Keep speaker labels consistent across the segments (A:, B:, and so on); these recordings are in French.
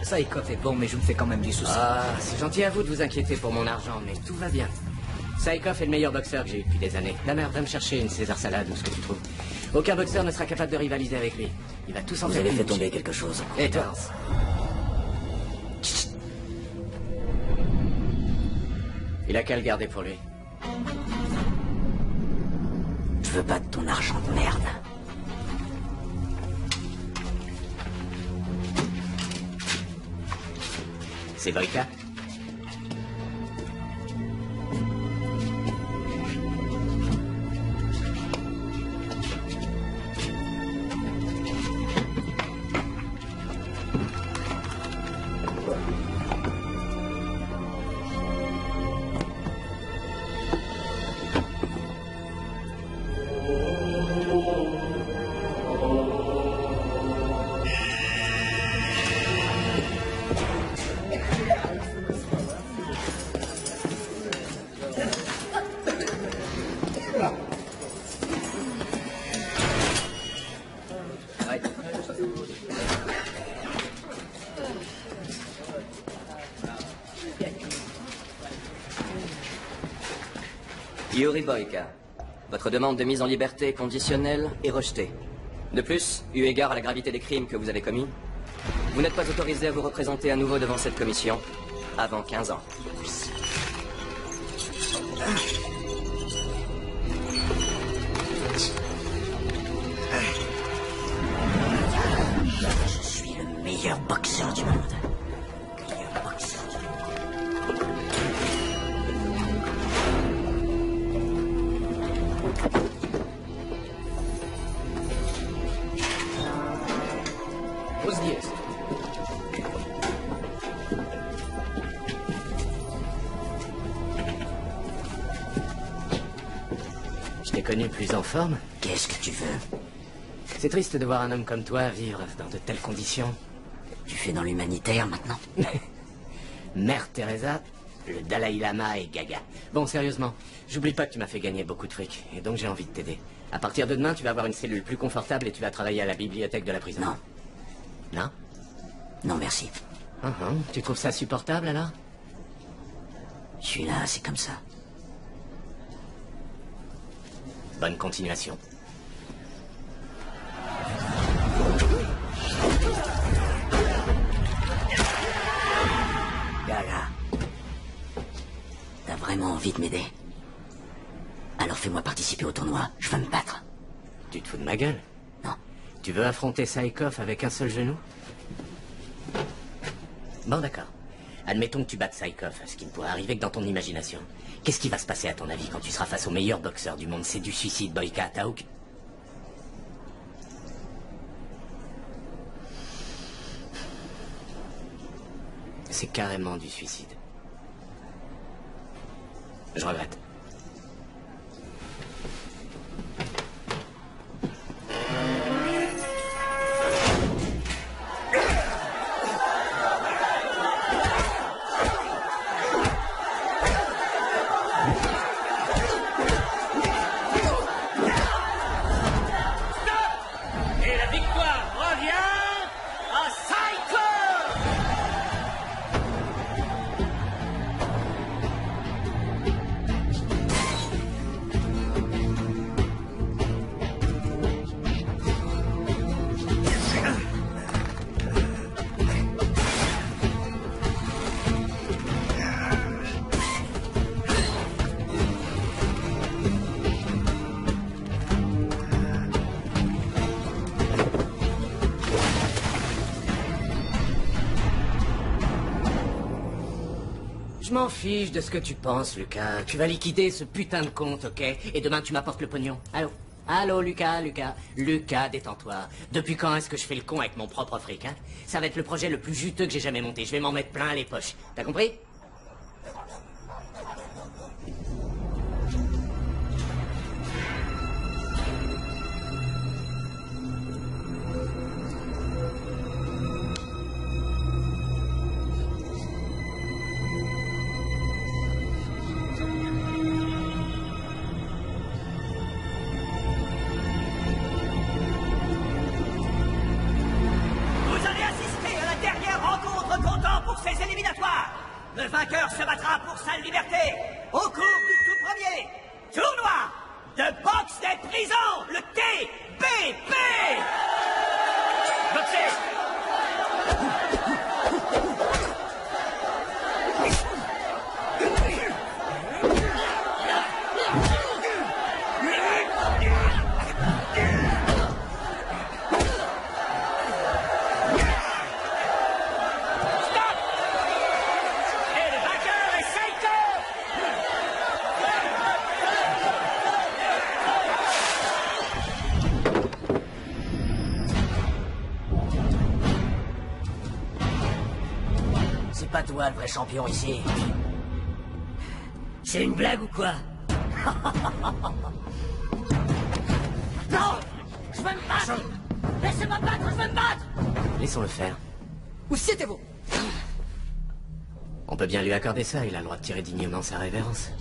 A: Saïkov est bon, mais je me fais quand même du souci.
B: Ah, c'est gentil à vous de vous inquiéter pour mon argent, mais tout va bien. Saïkov est le meilleur boxeur que j'ai eu depuis des années. La mère, va me chercher une César salade ou ce que tu trouves. Aucun boxeur ne sera capable de rivaliser avec lui. Il va tout s'en faire.
C: Vous avez fait tomber quelque chose.
B: Et toi? Il a qu'à le garder pour lui.
C: Je veux pas de ton argent de merde.
B: C'est Boyka?
D: Yuri Boyka, votre demande de mise en liberté conditionnelle est rejetée. De plus, eu égard à la gravité des crimes que vous avez commis, vous n'êtes pas autorisé à vous représenter à nouveau devant cette commission avant 15 ans.
C: Je suis le meilleur boxeur du monde.
B: Je t'ai connu plus en forme.
C: Qu'est-ce que tu veux?
B: C'est triste de voir un homme comme toi vivre dans de telles conditions.
C: Tu fais dans l'humanitaire maintenant?
B: Mère Teresa, le Dalai Lama et Gaga. Bon, sérieusement, j'oublie pas que tu m'as fait gagner beaucoup de fric, et donc j'ai envie de t'aider. À partir de demain, tu vas avoir une cellule plus confortable et tu vas travailler à la bibliothèque de la prison.
C: Non.
B: Non?
C: Non, merci.
B: Tu trouves ça supportable, alors?
C: Je suis là, c'est comme ça.
B: Bonne continuation.
C: Gaga. T'as vraiment envie de m'aider? Alors fais-moi participer au tournoi, je veux me battre.
B: Tu te fous de ma gueule?
C: Non.
B: Tu veux affronter Saïkov avec un seul genou? Bon, d'accord. Admettons que tu battes Saïkov, ce qui ne pourrait arriver que dans ton imagination. Qu'est-ce qui va se passer à ton avis quand tu seras face au meilleur boxeur du monde? C'est du suicide, Boyka, t'as aucun... C'est carrément du suicide. Je regrette. Je m'en fiche de ce que tu penses, Lucas. Tu vas liquider ce putain de compte, ok? Et demain, tu m'apportes le pognon. Allô? Allô, Lucas, Lucas. Lucas, détends-toi. Depuis quand est-ce que je fais le con avec mon propre fric, hein? Ça va être le projet le plus juteux que j'ai jamais monté. Je vais m'en mettre plein les poches. T'as compris?
E: Vous allez assister à la dernière rencontre
C: toi le vrai champion ici? C'est une blague ou quoi? Non! Je veux me battre! Laissez-moi me battre, je veux me battre!
B: Laissons-le faire.
C: Où c'était-vous?
B: On peut bien lui accorder ça, il a le droit de tirer dignement sa révérence.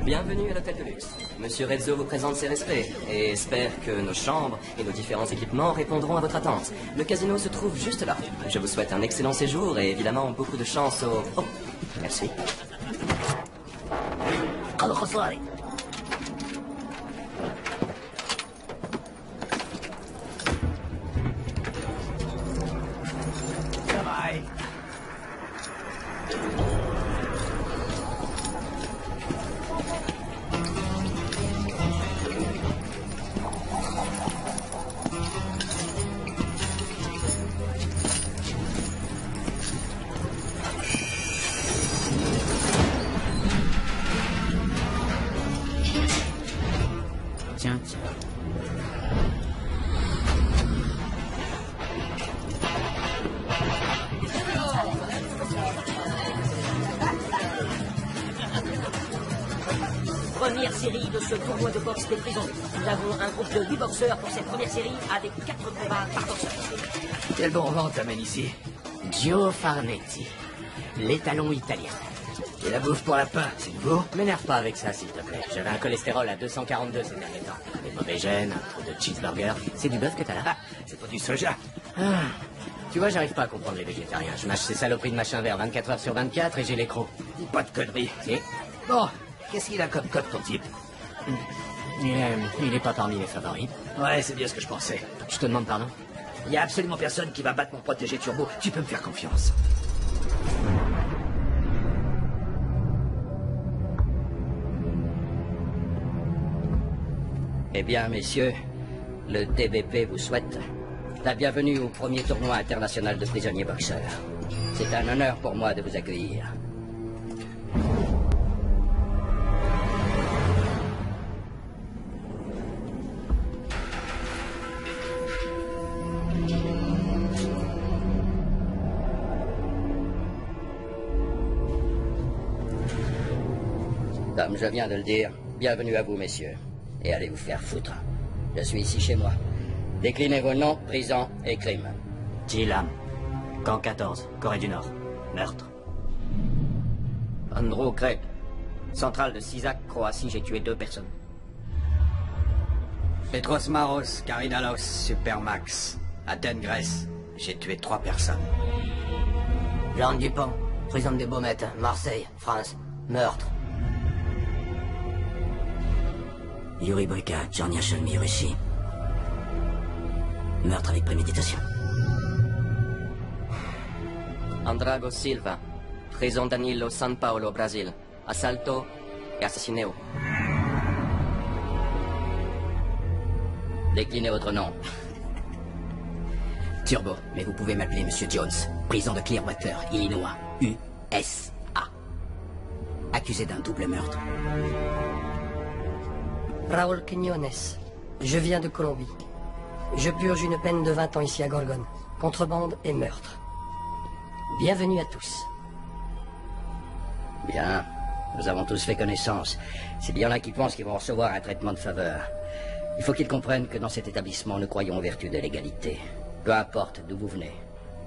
D: Bienvenue à l'hôtel de luxe. Monsieur Rezzo vous présente ses respects et espère que nos chambres et nos différents équipements répondront à votre attente. Le casino se trouve juste là. Je vous souhaite un excellent séjour et évidemment beaucoup de chance au... Oh, merci.
B: Tiens, tiens.
C: Première série de ce tournoi de boxe des prisons. Nous avons un groupe de 8 boxeurs pour cette première série avec 4 combats par boxeur.
A: Quel bon vent t'amène ici?
B: Gio Farnetti, l'étalon italien.
A: Et la bouffe pour lapin, c'est nouveau?
B: M'énerve pas avec ça, s'il te plaît. J'avais un cholestérol à 242 ces derniers temps. Des mauvais gènes, un trou de cheeseburger. C'est du bœuf que t'as là?
A: Ah, c'est pas du soja.
B: Ah. Tu vois, j'arrive pas à comprendre les végétariens. Je mâche ces saloperies de machin vert 24 heures sur 24 et j'ai les crocs.
A: Dis pas de conneries.
B: Si.
A: Bon, qu'est-ce qu'il a comme code, ton type?
B: Il est pas parmi les favoris.
A: Ouais, c'est bien ce que je pensais.
B: Je te demande pardon?
A: Il y a absolument personne qui va battre mon protégé Turbo. Tu peux me faire confiance.
E: Eh bien, messieurs, le TBP vous souhaite la bienvenue au premier tournoi international de prisonniers boxeurs. C'est un honneur pour moi de vous accueillir. Comme je viens de le dire, bienvenue à vous, messieurs. Et allez vous faire foutre. Je suis ici chez moi. Déclinez vos noms, prison et crimes.
B: Gilam. Camp 14, Corée du Nord. Meurtre.
A: Andrew Craig. Centrale de Sisak, Croatie, j'ai tué 2 personnes.
F: Petros Maros, Karinalos, Supermax. Athènes, Grèce. J'ai tué 3 personnes.
C: Jean Dupont, prison des Baumettes, Marseille, France. Meurtre.
B: Yuri Boyka, Tchernia Cholmy, Russie. Meurtre avec préméditation.
D: Andrago Silva, prison Danilo, San Paolo, Brésil. Assalto et assassinio.
E: Déclinez votre nom.
B: Turbo, mais vous pouvez m'appeler Monsieur Jones. Prison de Clearwater, Illinois. USA. Accusé d'un double meurtre.
C: Raúl Quiñones. Je viens de Colombie. Je purge une peine de 20 ans ici à Gorgone. Contrebande et meurtre. Bienvenue à tous.
E: Bien. Nous avons tous fait connaissance. C'est bien là qui pensent qu'ils vont recevoir un traitement de faveur. Il faut qu'ils comprennent que dans cet établissement, nous croyons aux vertus de l'égalité. Peu importe d'où vous venez,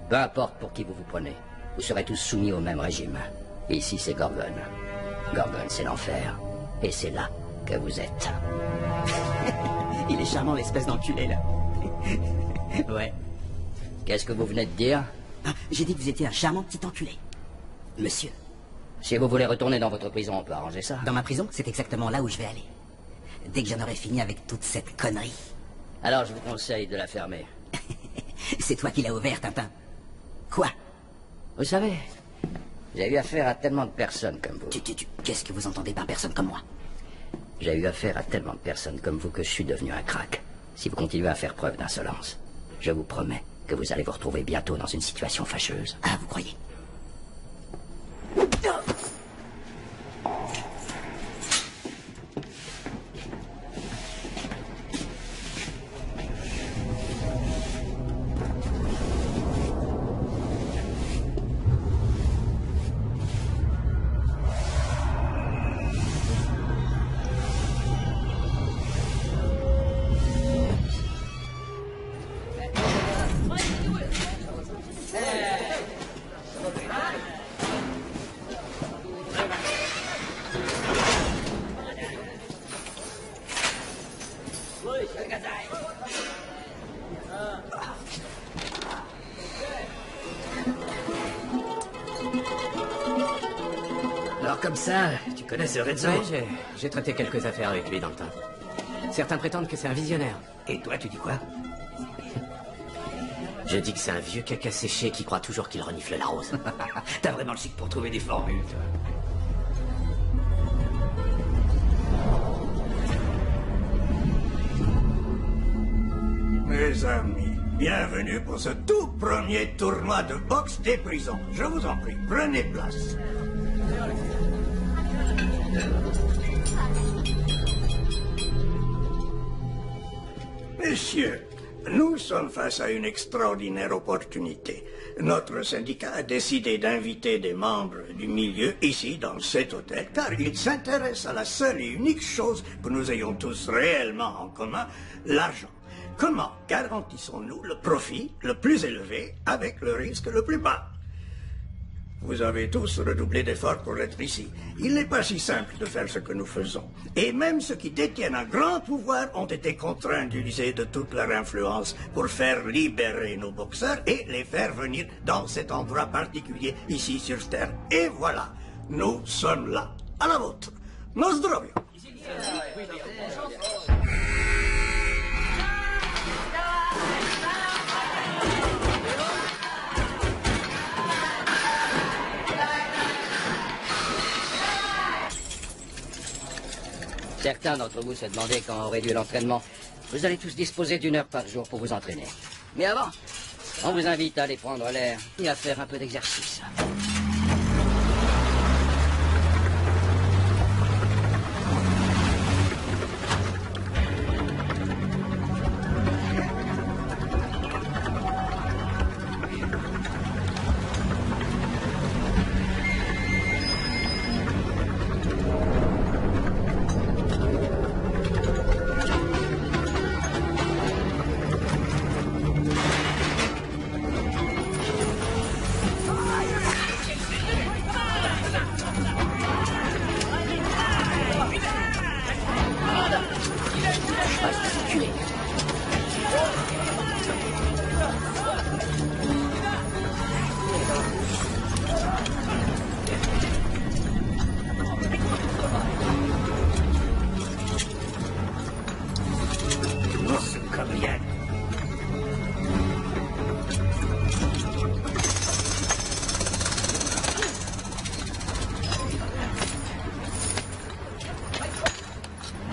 E: peu importe pour qui vous vous prenez, vous serez tous soumis au même régime. Ici, c'est Gorgone. Gorgone, c'est l'enfer. Et c'est là que vous êtes.
B: Il est charmant, l'espèce d'enculé, là. Ouais.
E: Qu'est-ce que vous venez de dire?
B: Ah, j'ai dit que vous étiez un charmant petit enculé. Monsieur.
E: Si vous voulez retourner dans votre prison, on peut arranger ça.
B: Dans ma prison, c'est exactement là où je vais aller. Dès que j'en aurai fini avec toute cette connerie.
E: Alors, je vous conseille de la fermer.
B: C'est toi qui l'as ouvert, Tintin. Quoi?
E: Vous savez, j'ai eu affaire à tellement de personnes comme vous.
B: Qu'est-ce que vous entendez par personne comme moi?
E: J'ai eu affaire à tellement de personnes comme vous que je suis devenu un crack. Si vous continuez à faire preuve d'insolence, je vous promets que vous allez vous retrouver bientôt dans une situation fâcheuse.
B: Ah, vous croyez?
A: Alors comme ça, tu connais ce Renzo?
B: Oui, j'ai traité quelques affaires avec lui dans le temps. Certains prétendent que c'est un visionnaire.
A: Et toi, tu dis quoi?
B: Je dis que c'est un vieux caca séché qui croit toujours qu'il renifle la rose.
A: T'as vraiment le chic pour trouver des formules, toi.
G: Mes amis, bienvenue pour ce tout premier tournoi de boxe des prisons. Je vous en prie, prenez place. Messieurs, nous sommes face à une extraordinaire opportunité. Notre syndicat a décidé d'inviter des membres du milieu ici, dans cet hôtel, car il s'intéresse à la seule et unique chose que nous ayons tous réellement en commun, l'argent. Comment garantissons-nous le profit le plus élevé avec le risque le plus bas? Vous avez tous redoublé d'efforts pour être ici. Il n'est pas si simple de faire ce que nous faisons. Et même ceux qui détiennent un grand pouvoir ont été contraints d'user de toute leur influence pour faire libérer nos boxeurs et les faire venir dans cet endroit particulier, ici sur Terre. Et voilà, nous sommes là, à la vôtre. Nos zdrowiu.
E: Certains d'entre vous se demandaient quand aurait lieu l'entraînement. Vous allez tous disposer d'1 heure par jour pour vous entraîner. Mais avant, on vous invite à aller prendre l'air et à faire un peu d'exercice.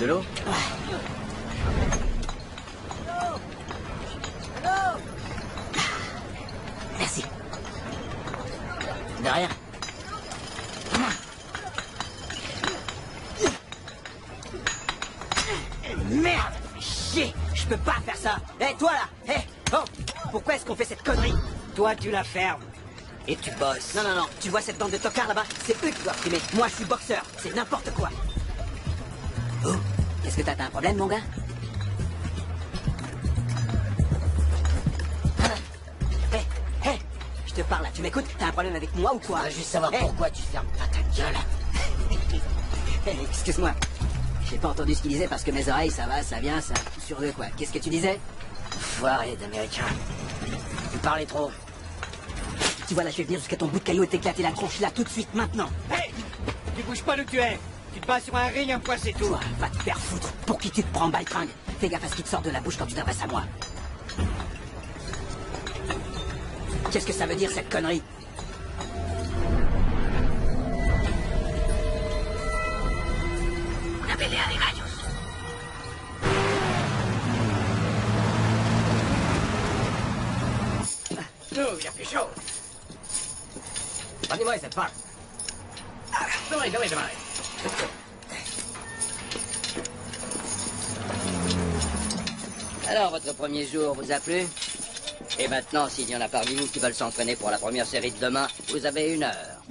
D: De l'eau?
B: Merci. De rien. Merde! Chier! Je peux pas faire ça! Hé, toi là! Hé! Oh! Pourquoi est-ce qu'on fait cette connerie?
F: Toi, tu la fermes. Et tu bosses.
B: Non, non, non. Tu vois cette bande de tocards là-bas? C'est eux qui doivent filmer. Moi, je suis boxeur. C'est n'importe quoi. Oh! Qu'est-ce que t'as un problème, mon gars? Hé! Hé! Je te parle là. Tu m'écoutes? T'as un problème avec moi ou quoi?
C: Je veux juste savoir pourquoi tu fermes pas ta gueule.
B: Hey, excuse-moi. J'ai pas entendu ce qu'il disait parce que mes oreilles, ça va, ça vient, ça sur deux quoi. Qu'est-ce que tu disais?
C: Foiré d'américain. Tu parlais trop.
B: Tu vois là, je vais venir jusqu'à ton bout de caillou et t'éclater la tronche là tout de suite maintenant.
F: Hey! Tu bouges pas d'où tu es. Tu te bats sur un ring, un fois c'est tout.
B: Toi, va te faire foutre. Pour qui tu te prends, baltringue? Fais gaffe à ce qui te sort de la bouche quand tu t'adresses à moi. Qu'est-ce que ça veut dire cette connerie? Una pelea de gallos.
A: Nous, il a fait chaud. Dis-moi cette part. Demain.
E: Alors, votre premier jour vous a plu? Et maintenant, s'il y en a parmi vous qui veulent s'entraîner pour la première série de demain, vous avez 1 heure.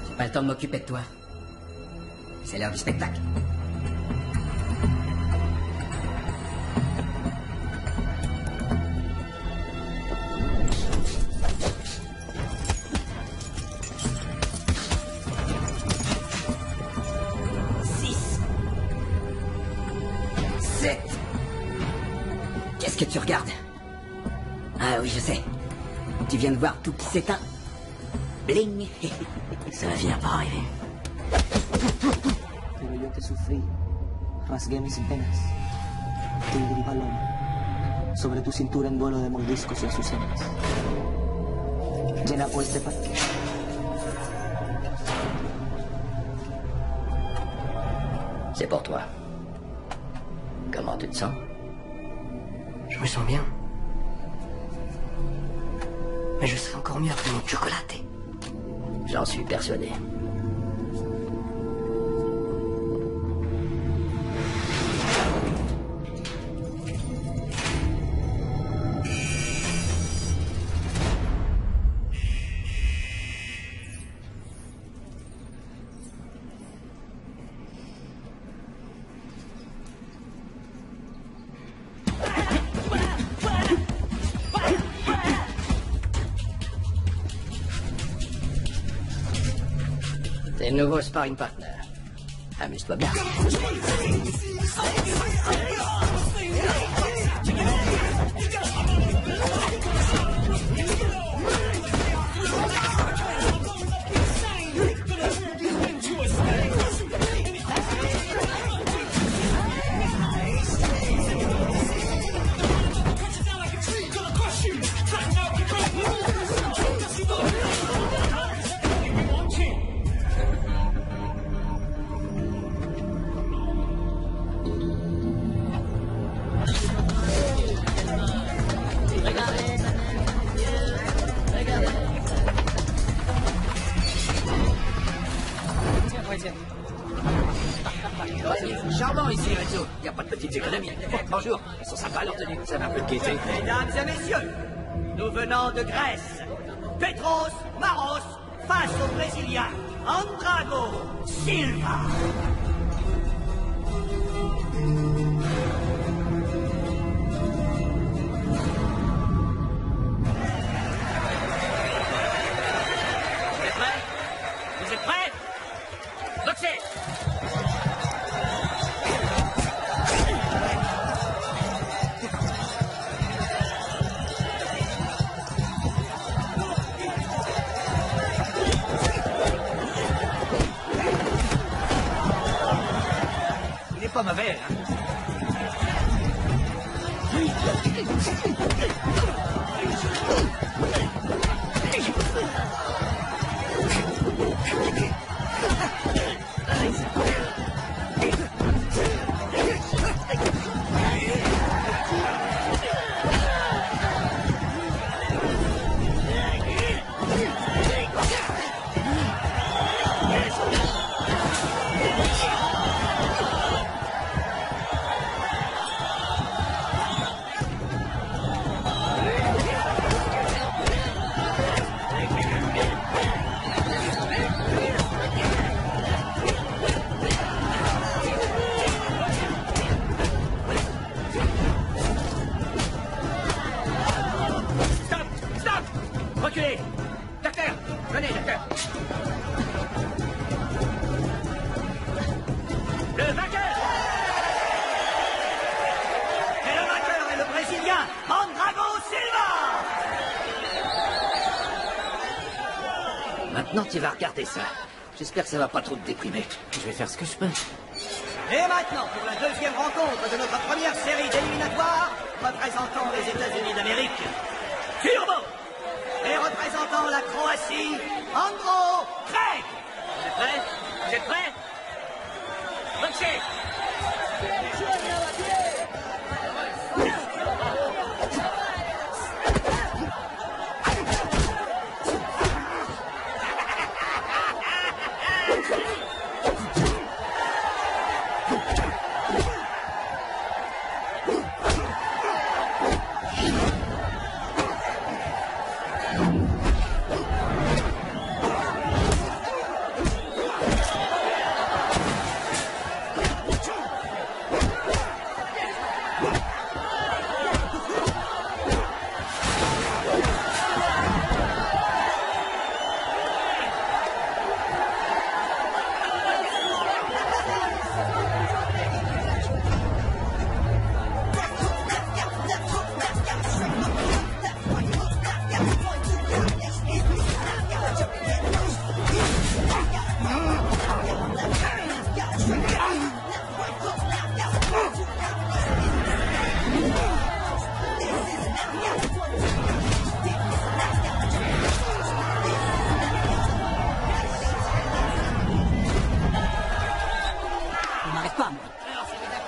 B: J'ai pas le temps de m'occuper de toi. C'est l'heure du spectacle. Qu'est-ce que tu regardes? Ah oui, je sais. Tu viens de voir tout qui s'éteint. Bling. Ça va finir par arriver.
H: Pero yo te sufrí, rasgué mis venas, tigre y paloma, sobre tu cintura en duelo de mordiscos y azucenas. Llena pues de parque.
E: C'est pour toi. Comment tu te sens?
C: Je me sens bien. Mais je serai encore mieux après mon chocolaté.
E: J'en suis persuadé. T'es le nouveau sparring partner. Amuse-toi bien.
F: parisienne.
A: Charmant ici, Renzo. Il n'y a pas de petites économies. Bonjour. Ils sont sympas, leur tenue. Ça va un peu de gaieté.
I: Mesdames et messieurs, nous venons de Grèce. Petros Maros face au Brésilien Andrago Silva.
A: Vous êtes prêts? Vous êtes prêts? Boxez! Il est pas mauvais, hein? Reculez! Docteur! Venez, docteur! Le vainqueur!
I: Et le vainqueur est le Brésilien Andrago Silva.
A: Maintenant, tu vas regarder ça. J'espère que ça va pas trop te déprimer.
B: Je vais faire ce que je peux.
I: Et maintenant, pour la deuxième rencontre de notre première série d'éliminatoires, représentant les États-Unis d'Amérique, Turbo! Et représentant la Croatie, Andro Craig.
A: Vous êtes prêts? Vous êtes prêts? Boxez!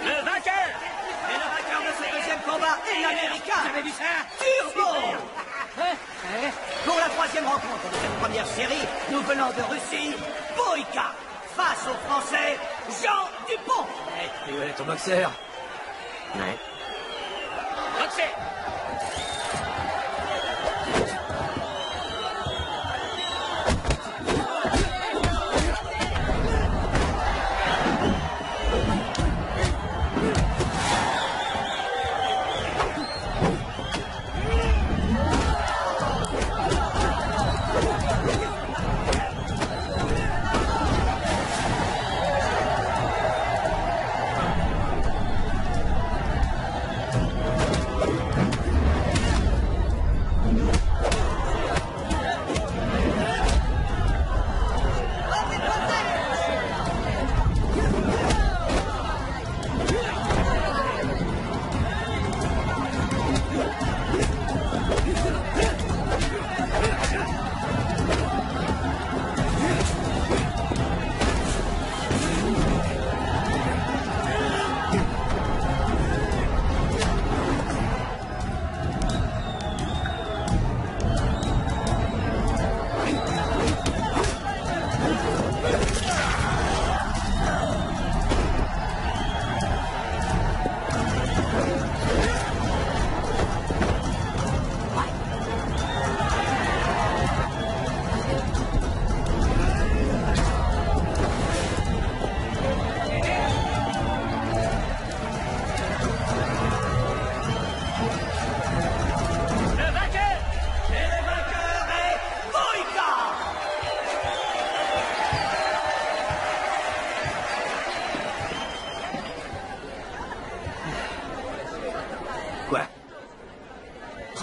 A: Le vainqueur!
I: Et le vainqueur de ce deuxième combat est l'Américain.
A: Vous avez vu ça?
I: Turbo. Pour la troisième rencontre de cette première série, nous venons de Russie, Boïka, face au Français Jean Dupont.
A: Et ouais, ton boxeur. Ouais. Boxez!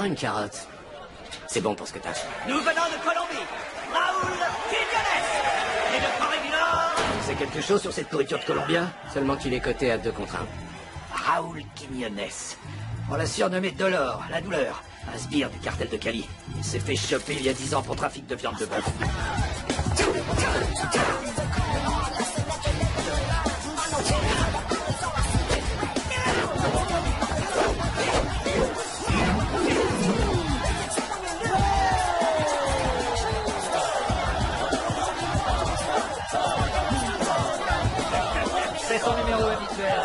B: prends une carotte. C'est bon pour ce que t'as.
I: Nous venons de Colombie. Raoul Quiñones. Et de Corée du Nord.
A: C'est quelque chose sur cette nourriture de Colombien?
B: Seulement qu'il est coté à 2 contre 1.
A: Raoul Quiñones. On l'a surnommé Dolor, la douleur. Un sbire du cartel de Cali. Il s'est fait choper il y a 10 ans pour trafic de viande de bœuf.
I: C'est son numéro habituel.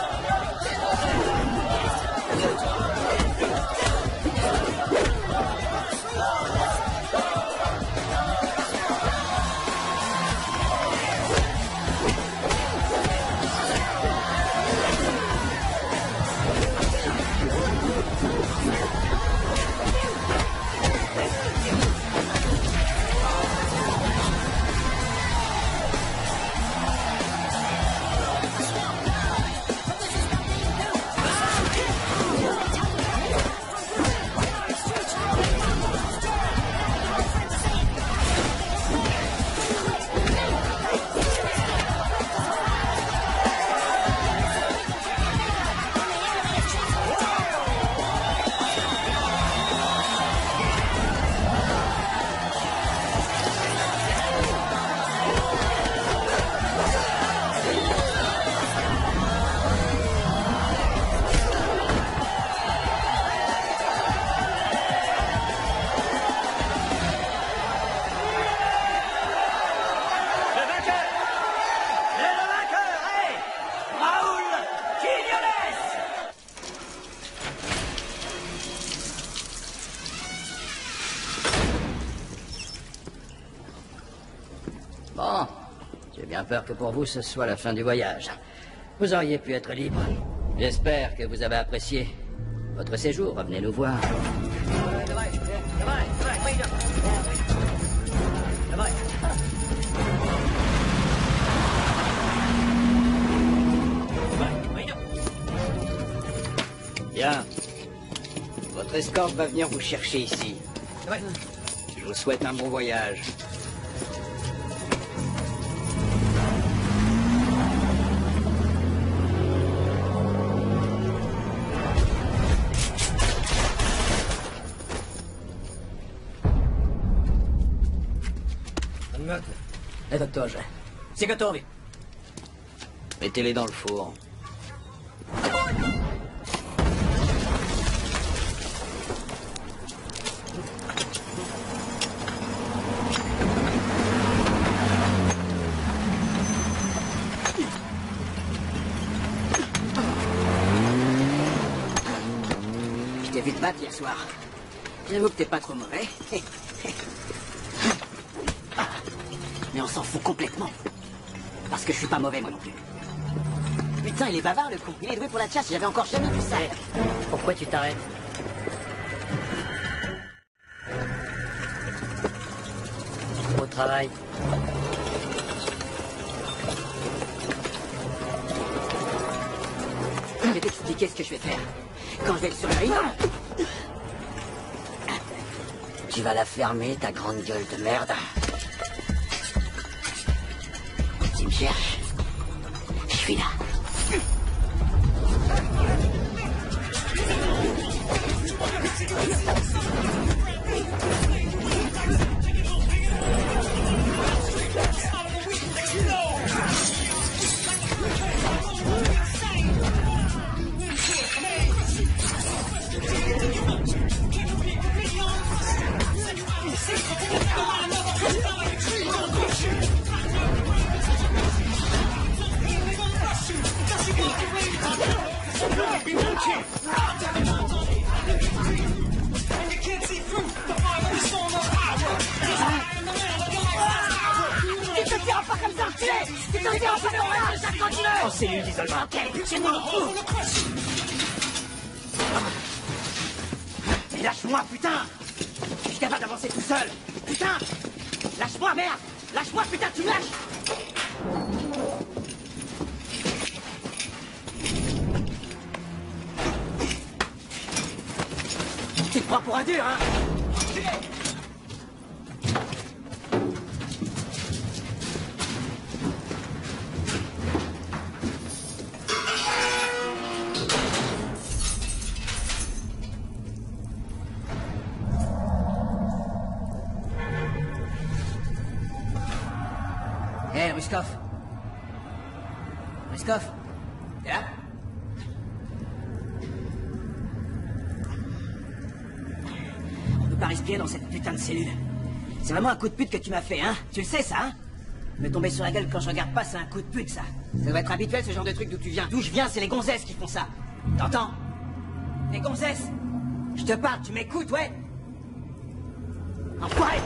E: Bon, j'ai bien peur que pour vous ce soit la fin du voyage. Vous auriez pu être libre. J'espère que vous avez apprécié votre séjour. Revenez nous voir.
F: Bien. Votre escorte va venir vous chercher ici. Je vous souhaite un bon voyage.
I: È dottore. Siete готовы?
F: Mettez-les dans le four.
I: Je t'ai vu te battre hier soir. J'avoue que t'es pas trop mauvais. Mais on s'en fout complètement. Parce que je suis pas mauvais, moi non plus. Putain, il est bavard, le con. Il est doué pour la chasse, j'avais encore jamais vu ça.
C: Pourquoi tu t'arrêtes? Au travail.
I: Je vais t'expliquer ce que je vais faire. Quand je vais être sur le ring... Tu vas la fermer, ta grande gueule de merde. Tu me cherches? Je suis là.
A: En cellule d'isolement.
I: Ok, c'est moi.
A: Mais lâche-moi, putain! Je suis capable d'avancer tout seul! Putain! Lâche-moi, merde! Lâche-moi, putain, tu me lâches!
I: te prends pour un dur, hein?
F: Hé, Ruskov. Ruskov, t'es là?
I: On peut pas respirer dans cette putain de cellule. C'est vraiment un coup de pute que tu m'as fait, hein? Tu le sais, ça, hein? Me tomber sur la gueule quand je regarde pas, c'est un coup de pute, ça. Ça doit être habituel, ce genre de truc d'où tu viens. D'où je viens, c'est les gonzesses qui font ça. T'entends? Les gonzesses! Je te parle, tu m'écoutes, ouais? Enfoiré!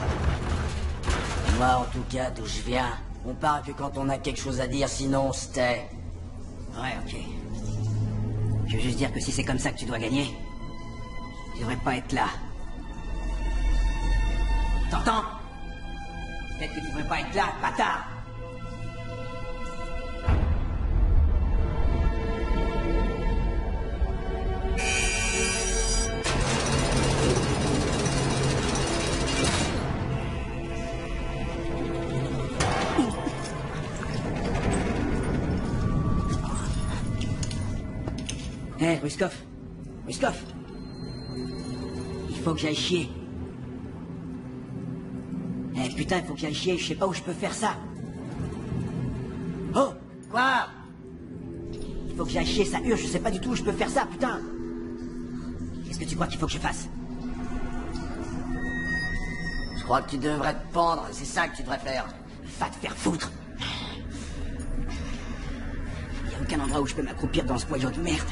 F: Moi, en tout cas, d'où je viens, on parle que quand on a quelque chose à dire, sinon on se tait.
I: Ouais, ok. Je veux juste dire que si c'est comme ça que tu dois gagner, tu devrais pas être là. T'entends? Peut-être que tu devrais pas être là, bâtard! Hé, hey, Ruskov. Ruskov. Il faut que j'aille chier. Eh hey, putain, il faut que j'aille chier, je sais pas où je peux faire ça. Oh, quoi? Il faut que j'aille chier, ça urge, je sais pas du tout où je peux faire ça, putain. Qu'est-ce que tu crois qu'il faut que je fasse?
F: Je crois que tu devrais te pendre, c'est ça que tu devrais faire.
I: Va te faire foutre. Il y a aucun endroit où je peux m'accroupir dans ce boyau de merde.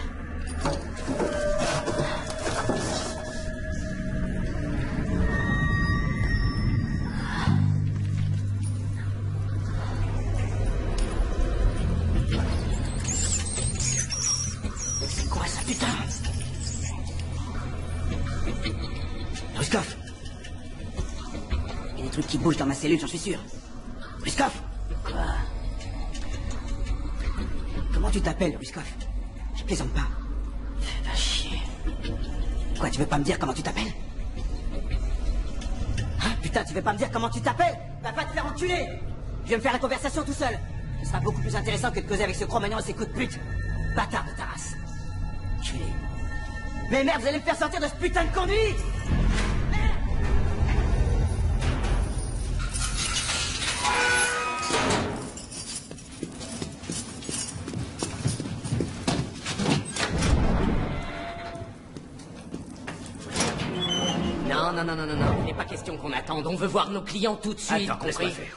I: C'est quoi ça, putain? Ruskov! Il y a des trucs qui bougent dans ma cellule, j'en suis sûr. Ruskov!
F: Quoi?
I: Comment tu t'appelles, Ruskov? Je plaisante pas. Va chier. Quoi, tu veux pas me dire comment tu t'appelles? Hein, putain, tu veux pas me dire comment tu t'appelles? Va pas te faire enculer! Je vais me faire la conversation tout seul. Ce sera beaucoup plus intéressant que de causer avec ce Cro-Magnon et ses coups de pute. Bâtard de ta race. Enculé. Mais merde, vous allez me faire sortir de ce putain de conduit!
B: Non, il n'est pas question qu'on attende. On veut voir nos clients tout de suite.
A: Attends, laisse-moi faire.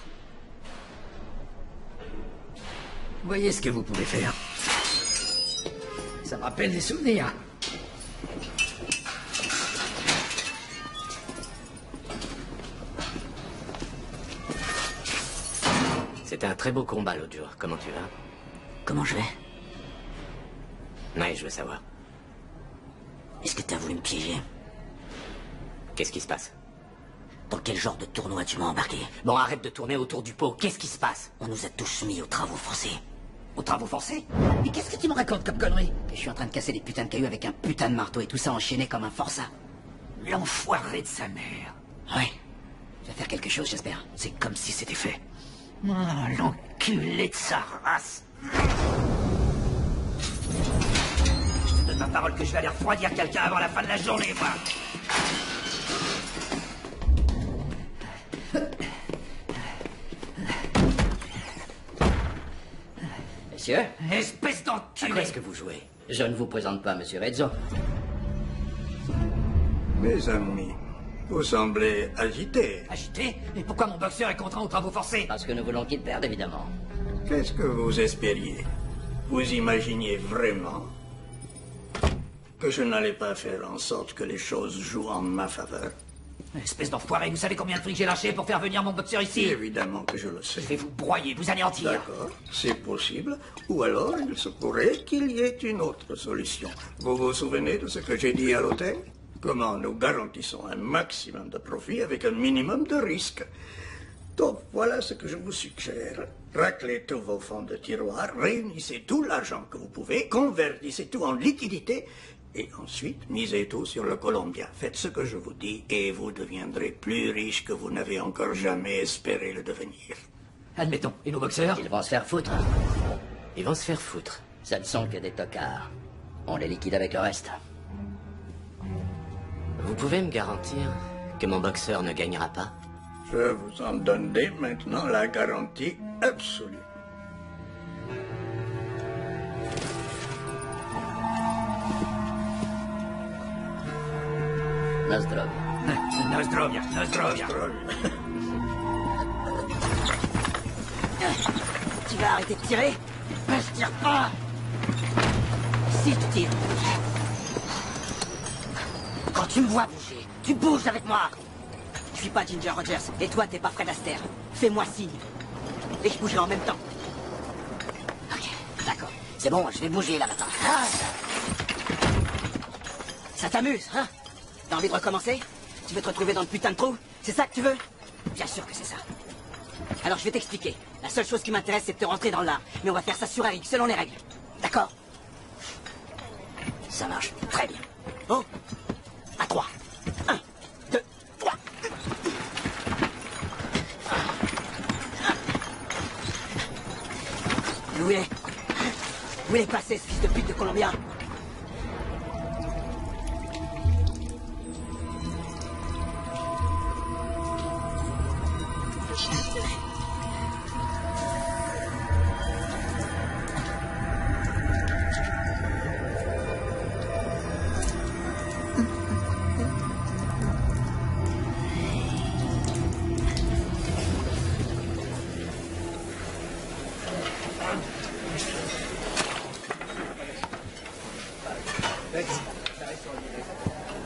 A: Voyez ce que vous pouvez faire. Ça me rappelle des souvenirs.
B: C'était un très beau combat l'autre jour. Comment tu vas?
I: Comment je vais?
B: Ouais, je veux savoir.
I: Est-ce que t'as voulu me piéger?
B: Qu'est-ce qui se passe?
I: Dans quel genre de tournoi tu m'as embarqué?
B: Bon, arrête de tourner autour du pot. Qu'est-ce qui se passe?
I: On nous a tous mis aux travaux forcés.
A: Aux travaux forcés? Mais qu'est-ce que tu me racontes comme connerie?
I: Et je suis en train de casser des putains de cailloux avec un putain de marteau et tout ça enchaîné comme un forçat.
A: L'enfoiré de sa mère.
I: Ouais. Tu vas faire quelque chose, j'espère.
A: C'est comme si c'était fait. Ah, l'enculé de sa race. Je te donne ma parole que je vais aller refroidir quelqu'un avant la fin de la journée, moi.
E: Monsieur?
A: Espèce
B: À quoi
A: d'enculé!
B: est-ce que vous jouez?
E: Je ne vous présente pas Monsieur Rezzo.
G: Mes amis, vous semblez agités.
A: Agité? Et pourquoi mon boxeur est contraint aux travaux forcés?
E: Parce que nous voulons qu'il perde, évidemment.
G: Qu'est-ce que vous espériez? Vous imaginiez vraiment que je n'allais pas faire en sorte que les choses jouent en ma faveur?
A: Espèce d'enfoiré, vous savez combien de fric j'ai lâché pour faire venir mon boxeur ici?
G: Évidemment que je le sais.
A: Je vais vous broyer, vous anéantir.
G: D'accord, c'est possible. Ou alors, il se pourrait qu'il y ait une autre solution. Vous vous souvenez de ce que j'ai dit à l'hôtel? Comment nous garantissons un maximum de profit avec un minimum de risque. Donc, voilà ce que je vous suggère. Raclez tous vos fonds de tiroir, réunissez tout l'argent que vous pouvez, convertissez tout en liquidité Et ensuite, misez tout sur le Colombien. Faites ce que je vous dis et vous deviendrez plus riche que vous n'avez encore jamais espéré le devenir.
A: Admettons. Et nos boxeurs?
E: Ils vont se faire foutre.
B: Ils vont se faire foutre.
E: Ce ne sont que des tocards. On les liquide avec le reste.
B: Vous pouvez me garantir que mon boxeur ne gagnera pas?
G: Je vous en donne dès maintenant la garantie absolue.
E: Nozdrov.
A: Nozdrovia, Nozdrovia.
I: Tu vas arrêter de tirer? Je tire pas. Si tu tires. Quand tu me vois bouger, tu bouges avec moi. Je suis pas Ginger Rogers, et toi t'es pas Fred Astaire. Fais-moi signe. Et je bougerai en même temps. Ok, d'accord. C'est bon, je vais bouger là maintenant. Ah. Ça t'amuse, hein? T'as envie de recommencer? Tu veux te retrouver dans le putain de trou? C'est ça que tu veux? Bien sûr que c'est ça. Alors je vais t'expliquer. La seule chose qui m'intéresse, c'est de te rentrer dans l'art. Mais on va faire ça sur un ring, selon les règles. D'accord? Ça marche. Très bien. Oh, à 3. 1, 2, 3. Où il est passé, ce fils de pute de Colombien?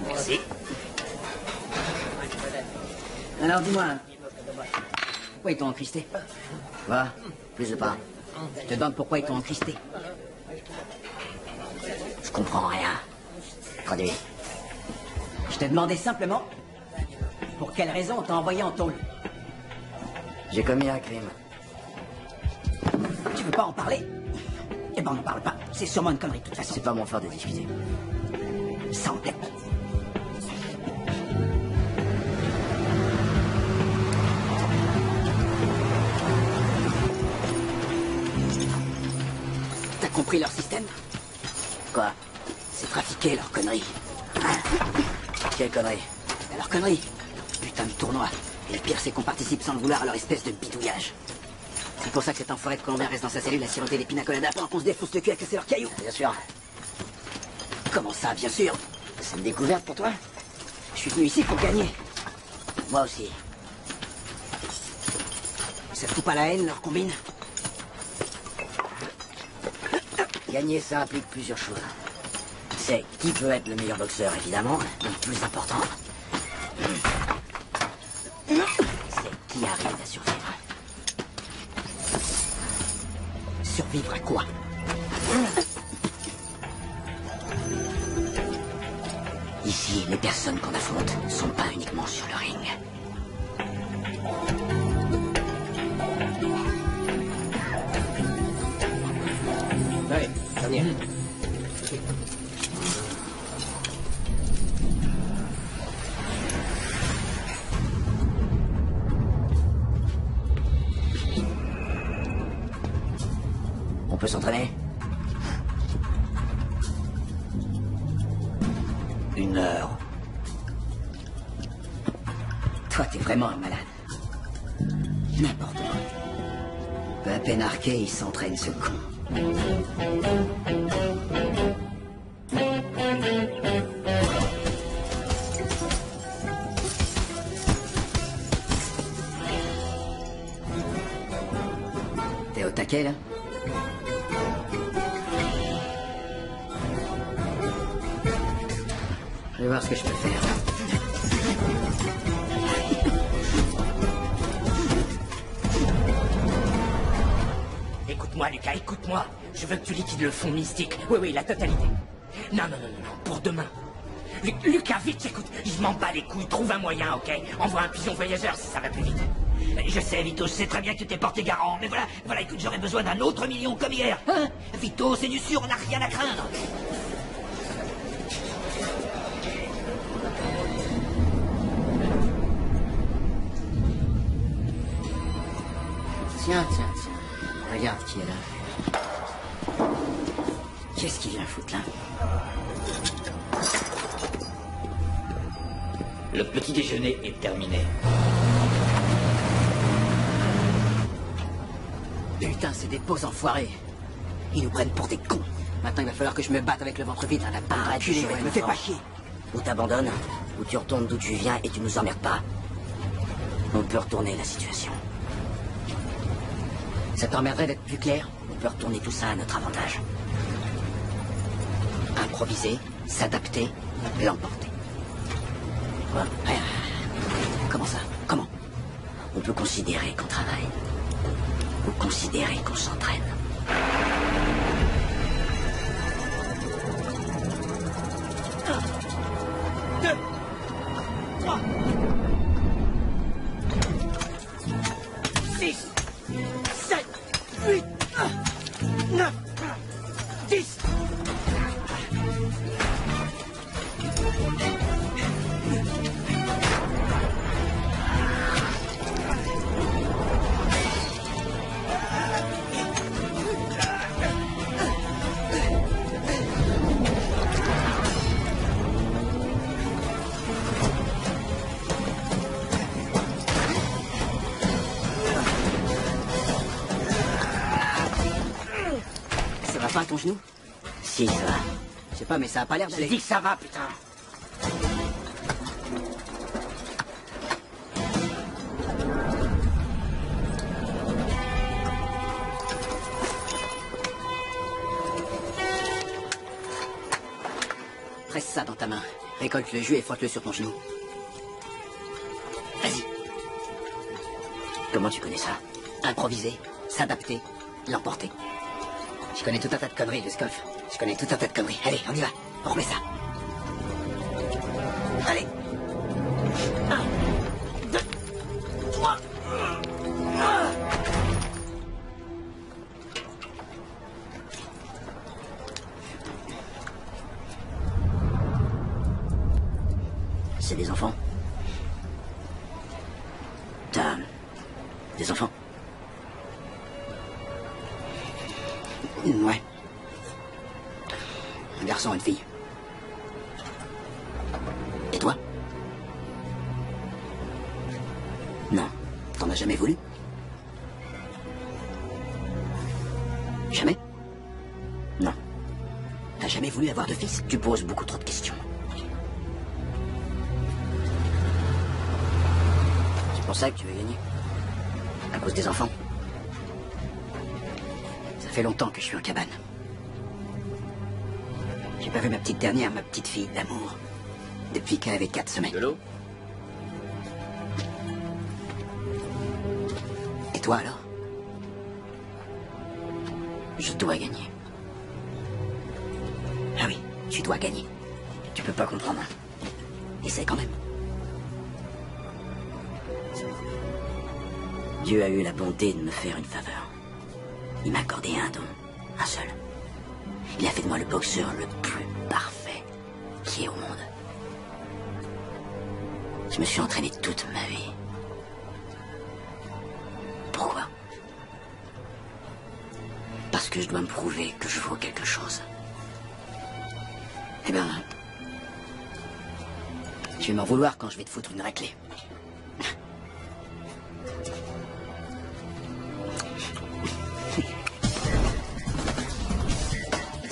A: Merci.
F: Alors dis-moi, pourquoi ils t'ont encristé? Va, plus de pas. Je te demande pourquoi ils t'ont encristé.
I: Je comprends rien.
F: Traduis. Je t'ai demandé simplement pour quelle raison on t'a envoyé en tôle.
E: J'ai commis un crime.
F: Tu veux pas en parler? Eh ben on n'en parle pas. C'est sûrement une connerie de toute façon.
E: C'est pas mon fort de discuter.
F: Sans tête. T'as compris leur système?
E: Quoi?
F: C'est trafiquer leur connerie.
E: Quelle connerie?
F: Leur connerie. Leur putain de tournoi. Et le pire, c'est qu'on participe sans le vouloir à leur espèce de bidouillage. C'est pour ça que cet enfoiré de Colombien reste dans sa cellule à siroter des pina-coladas pendant qu'on se défonce le cul à casser leurs cailloux.
E: Bien sûr.
F: Comment ça, bien sûr?
E: C'est une découverte pour toi?
F: Je suis venu ici pour gagner.
E: Moi aussi.
F: Ça te fout pas la haine, leur combine?
E: Gagner, ça implique plusieurs choses. C'est qui peut être le meilleur boxeur, évidemment, mais le plus important, c'est qui arrive à survivre.
F: Survivre à quoi?
E: Ici, les personnes qu'on affronte sont pas uniquement sur le ring.
B: Oui, ça vient.
E: On peut s'entraîner?
A: 1 heure.
F: Toi, t'es vraiment un malade. N'importe quoi. Peu à peine arqué, il s'entraîne, ce con. T'es au taquet, là? Je vais voir ce que je peux faire.
B: Écoute-moi, Lucas, écoute-moi. Je veux que tu liquides le fond mystique. Oui, oui, la totalité. Non, non, non, non, non, pour demain. Lucas, vite, écoute, je m'en bats les couilles. Trouve un moyen, ok? Envoie un pigeon voyageur si ça va plus vite.
A: Je sais, Vito, je sais très bien que tu t'es porté garant, mais voilà, écoute, j'aurais besoin d'un autre million comme hier. Hein? Vito, c'est du sûr, on n'a rien à craindre.
F: Tiens. Regarde qui est là. Qu'est-ce qu'il vient foutre là?
A: Le petit déjeuner est terminé.
F: Putain, c'est des pauvres enfoirés. Ils nous prennent pour des cons. Maintenant, il va falloir que je me batte avec le ventre vide. Arrête, tu me fais pas chier. Ou t'abandonnes, ou tu retournes d'où tu viens et tu nous emmerdes pas. On peut retourner la situation. Ça t'emmerderait d'être plus clair? On peut retourner tout ça à notre avantage. Improviser, s'adapter, l'emporter. Quoi? Rien. Comment ça? Comment? On peut considérer qu'on travaille. Ou considérer qu'on s'entraîne. 1, 2, 3, 6, 7, 8, 9, 10. Pas à ton genou? Si, ça va. Je sais pas, mais ça a pas l'air d'aller.
A: J'ai dit que ça va, putain.
F: Presse ça dans ta main. Récolte le jus et frotte-le sur ton genou. Vas-y. Comment tu connais ça? Improviser, s'adapter, l'emporter. Je connais tout un tas de conneries, Luskov. Je connais tout un tas de conneries. Allez, on y va. On remet ça. Allez. 1, 2, 3. C'est des enfants? T'as des enfants? Ouais. Un garçon et une fille. Et toi? Non. T'en as jamais voulu? Jamais? Non. T'as jamais voulu avoir de fils? Tu poses beaucoup trop de questions. C'est pour ça que tu veux gagner? À cause des enfants? Ça fait longtemps que je suis en cabane. J'ai pas vu ma petite dernière, ma petite fille d'amour, depuis qu'elle avait 4 semaines.
D: De l'eau?
F: Et toi alors? Je dois gagner. Ah oui, tu dois gagner. Tu peux pas comprendre. Essaie quand même. Dieu a eu la bonté de me faire une faveur. Il m'a accordé un don, un seul. Il a fait de moi le boxeur le plus parfait qui est au monde. Je me suis entraîné toute ma vie. Pourquoi? Parce que je dois me prouver que je vaux quelque chose. Eh ben, tu vas m'en vouloir quand je vais te foutre une raclée.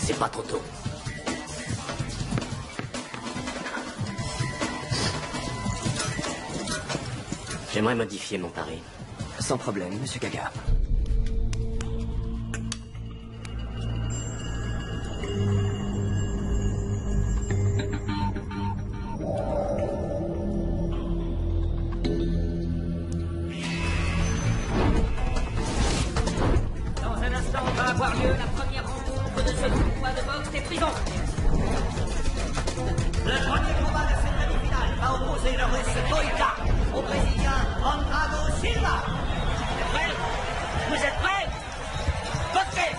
B: C'est pas trop tôt. J'aimerais modifier mon pari.
D: Sans problème, monsieur Gaga.
I: Dans un instant va avoir lieu la première rencontre de ce tournoi de boxe des prisons. Le premier combat de cette demi-finale va opposer le russe Boïka au brésilien Andrago Silva. Vous êtes prêts? Boxez!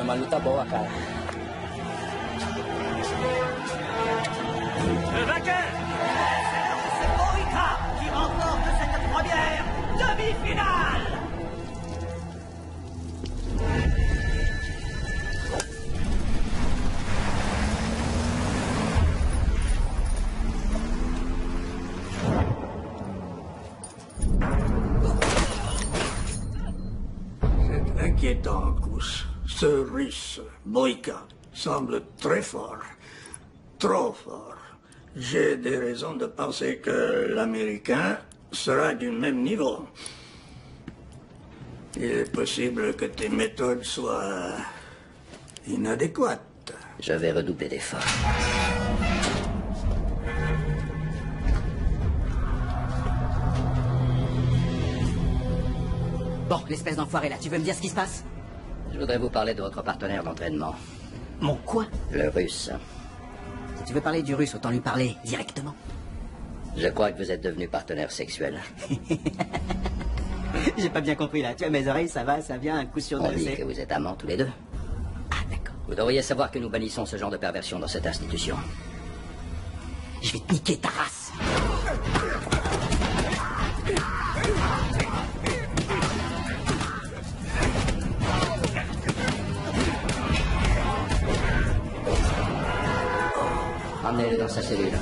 E: Maluta boa, cara.
I: Le vainqueur, c'est Boyka qui remporte cette première demi-finale.
G: C'est inquiétant, Kous. Ce Russe, Boyka, semble très fort. Trop fort. J'ai des raisons de penser que l'Américain sera du même niveau. Il est possible que tes méthodes soient inadéquates.
E: Je vais redoubler d'efforts.
F: Bon, l'espèce d'enfoiré là, tu veux me dire ce qui se passe?
E: Je voudrais vous parler de votre partenaire d'entraînement.
F: Mon quoi?
E: Le Russe.
F: Si tu veux parler du Russe, autant lui parler directement.
E: Je crois que vous êtes devenu partenaire sexuel.
F: J'ai pas bien compris là. Tu as mes oreilles, ça va, ça vient, un coup sur deux.
E: On dit que vous êtes amants tous les deux.
F: Ah, d'accord.
E: Vous devriez savoir que nous bannissons ce genre de perversion dans cette institution.
F: Je vais te niquer ta race.
E: Emmenez-le dans sa cellule.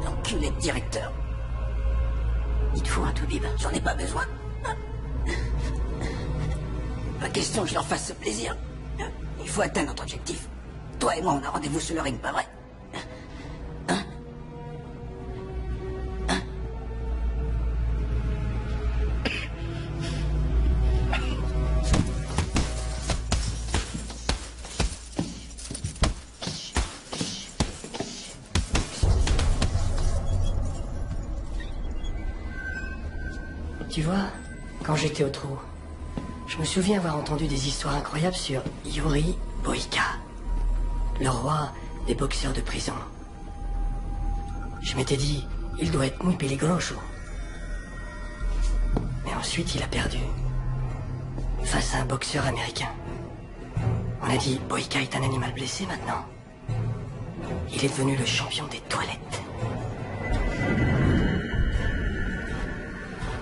F: L'enculé de directeur. Il te faut un toubib, j'en ai pas besoin. Pas question que je leur fasse ce plaisir. Il faut atteindre notre objectif. Toi et moi, on a rendez-vous sur le ring, pas vrai?
C: Tu vois, quand j'étais au trou, je me souviens avoir entendu des histoires incroyables sur Yuri Boyka, le roi des boxeurs de prison. Je m'étais dit, il doit être muy peligroso. Mais ensuite, il a perdu face à un boxeur américain. On a dit, Boyka est un animal blessé maintenant. Il est devenu le champion des toilettes.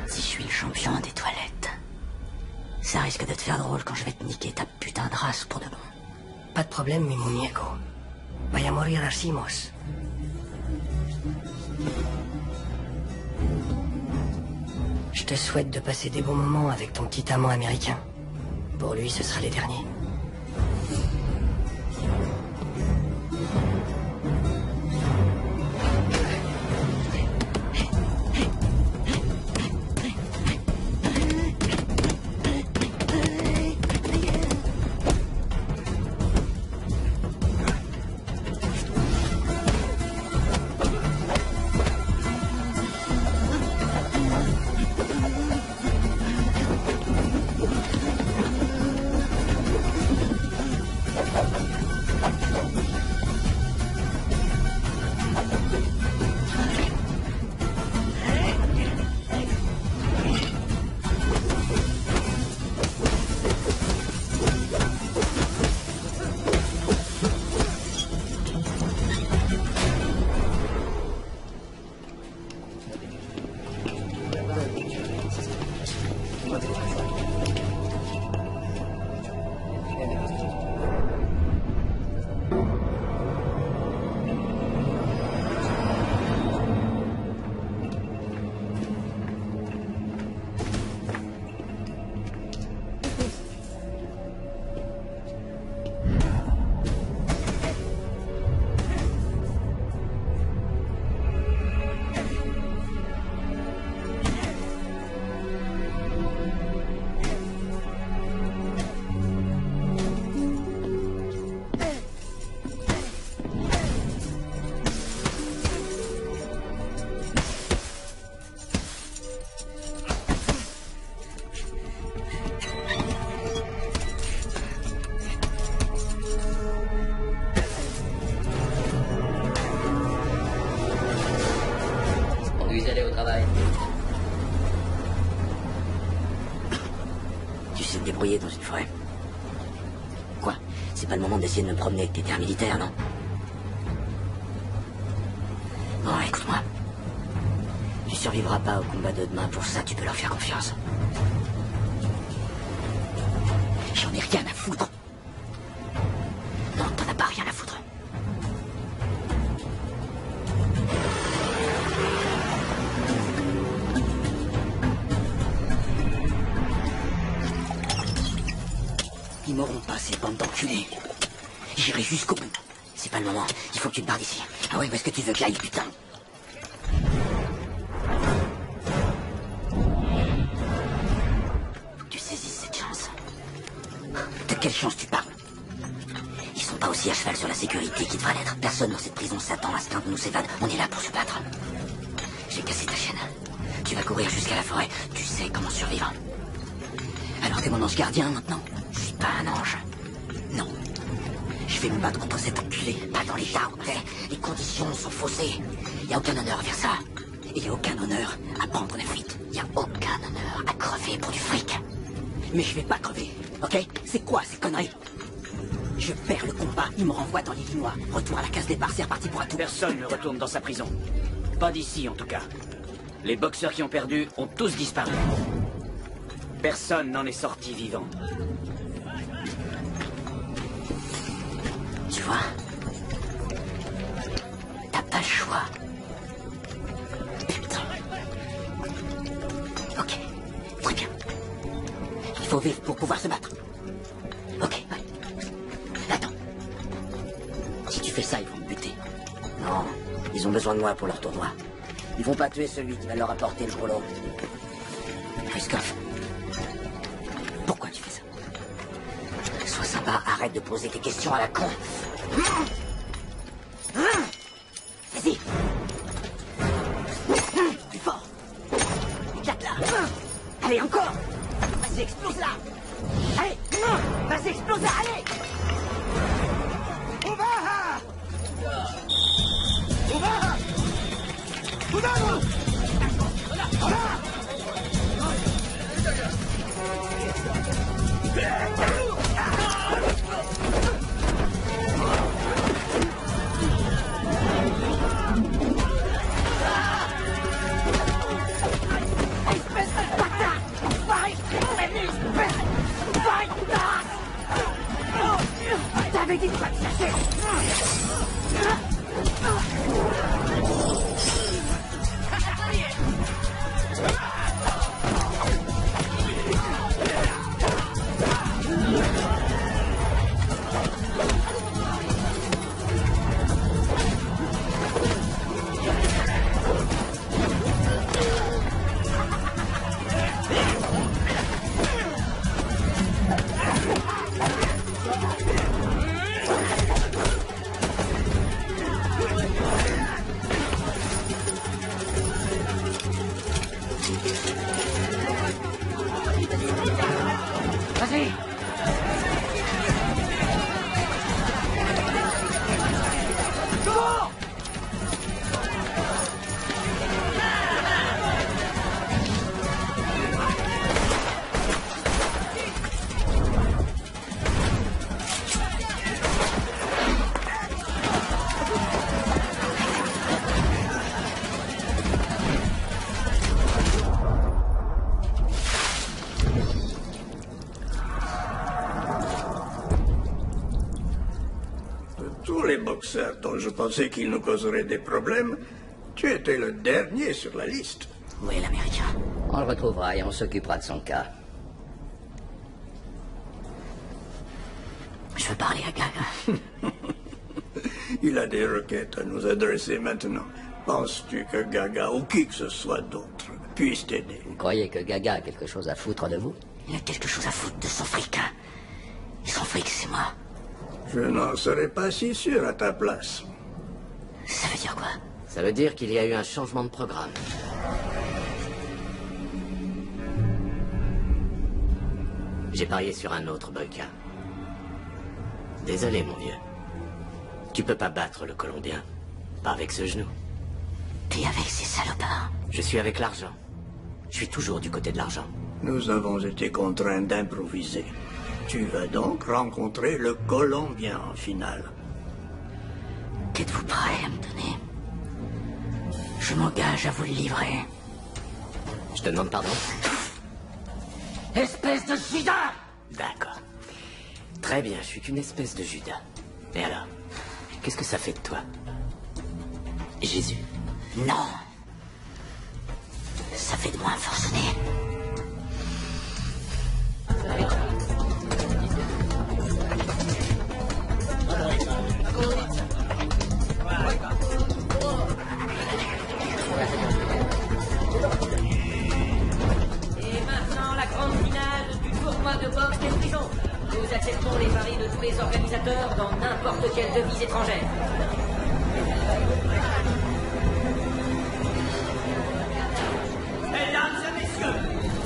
F: Si je suis le champion des toilettes, ça risque de te faire drôle quand je vais te niquer ta putain de race pour de bon.
C: Pas de problème, mi muñeco. Vaya a morir así, mos. Je te souhaite de passer des bons moments avec ton petit amant américain. Pour lui, ce sera les derniers.
E: Conduisez-les au travail.
F: Tu sais te débrouiller dans une forêt. Quoi? C'est pas le moment d'essayer de me promener avec tes terres militaires, non? Bon, écoute-moi. Tu survivras pas au combat de demain, pour ça tu peux leur faire confiance. J'en ai rien à foutre. Non, t'en as pas rien à foutre. Ils m'auront pas, ces bandes d'enculés. J'irai jusqu'au bout. C'est pas le moment. Il faut que tu te barres d'ici. Ah ouais, où est-ce que tu veux que j'aille, putain? Faut que tu saisisses cette chance. De quelle chance tu parles? Ils sont pas aussi à cheval sur la sécurité qu'ils devraient l'être. Personne dans cette prison s'attend à ce qu'un de nous s'évade. On est là pour se battre. J'ai cassé ta chaîne. Tu vas courir jusqu'à la forêt. Tu sais comment survivre. Alors t'es mon ange gardien maintenant? Je suis pas un ange. Non. Je vais me battre contre cet enculé. Pas dans l'état où t'es. Les conditions sont faussées. Y a aucun honneur à faire ça. Et y a aucun honneur à prendre la fuite. Y a aucun honneur à crever pour du fric. Mais je vais pas crever, ok? C'est quoi ces conneries? Je perds le combat, il me renvoie dans l'Illinois. Retour à la case départ, c'est reparti pour un tour.
A: Personne ne retourne dans sa prison. Pas d'ici, en tout cas. Les boxeurs qui ont perdu ont tous disparu. Personne n'en est sorti vivant.
F: Tu vois? T'as pas le choix. Putain. Ok, très bien. Il faut vivre pour pouvoir se battre. Ok, ouais. Attends. Si tu fais ça, ils vont me buter. Non, ils ont besoin de moi pour leur tournoi. Ils vont pas tuer celui qui va leur apporter le gros lot. Ruskov, pourquoi tu fais ça? Sois sympa, arrête de poser tes questions à la con. Vas-y. Plus fort. Éclate là. Allez, encore. Vas-y, explose là. Allez, vas-y, explose là, allez. T'avais dit de pas te lâcher.
B: Vas-y.
G: Tous les boxeurs dont je pensais qu'ils nous causeraient des problèmes, tu étais le dernier sur la liste.
F: Où est l'Américain?
E: On le retrouvera et on s'occupera de son cas.
F: Je veux parler à Gaga.
G: Il a des requêtes à nous adresser maintenant. Penses-tu que Gaga ou qui que ce soit d'autre puisse t'aider?
E: Vous croyez que Gaga a quelque chose à foutre de vous?
F: Il a quelque chose à foutre de son fric. Et son fric, c'est moi.
G: Je n'en serais pas si sûr à ta place.
F: Ça veut dire quoi?
B: Ça veut dire qu'il y a eu un changement de programme. J'ai parié sur un autre, Boyka. Désolé, mon vieux. Tu peux pas battre le Colombien. Pas avec ce genou.
F: T'es avec ces salopards?
B: Je suis avec l'argent. Je suis toujours du côté de l'argent.
G: Nous avons été contraints d'improviser. Tu vas donc rencontrer le Colombien en finale.
F: Qu'êtes-vous prêt à me donner? Je m'engage à vous le livrer.
B: Je te demande pardon?
F: Espèce de Judas!
B: D'accord. Très bien, je suis qu'une espèce de Judas. Et alors? Qu'est-ce que ça fait de toi? Jésus?
F: Non! Ça fait de moi un forcené.
J: Et maintenant, la grande finale du tournoi de boxe des prisons. Nous acceptons les paris de tous les organisateurs dans n'importe quelle devise étrangère.
I: Mesdames et messieurs,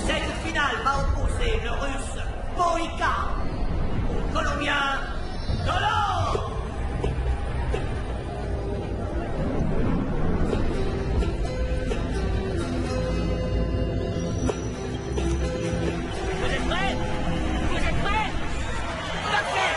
I: cette finale va opposer le russe Boyka au Colombien Dolor. Vous êtes prêts? Vous êtes prêts? Parfait!